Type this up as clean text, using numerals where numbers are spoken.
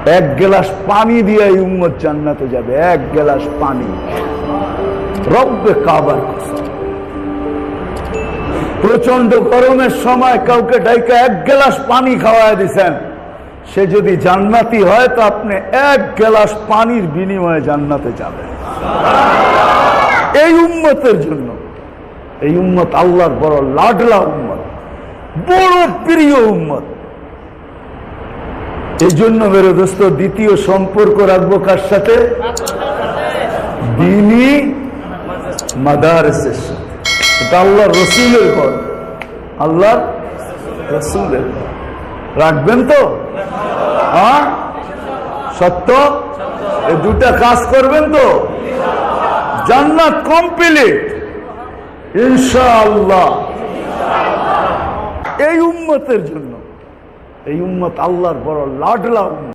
এক গ্লাস পানি দিয়ে এই উম্মত জান্নাতে যাবে, এক গ্লাস পানি। রব্বে কাবার কসম, প্রচন্ড গরমের সময় কাউকে ডাইকা এক গ্লাস পানি খাওয়ায় দিছেন, সে যদি জান্নাতি হয় তো আপনি এক গ্লাস পানির বিনিময়ে জান্নাতে যাবেন। এই উম্মতের জন্য, এই উম্মত আল্লাহর বড় লাডলা উম্মত, বড় প্রিয় উম্মত। এই জন্য মেরে দোস্ত দ্বিতীয় সম্পর্ক রাখবো কার সাথে? দ্বীনি মাদারসের সাথে। এটা আল্লাহর রসুলের ঘর, আল্লাহর রসুলের ঘর। রাখবেন তো? হ্যাঁ, সত্য? এই দুটা কাজ করবেন তো জান্নাত কমপ্লিট ইনশাআল্লাহ। এই উম্মতের জন্য, এই উম্মত আল্লাহর বড় লাডলা উম্মত।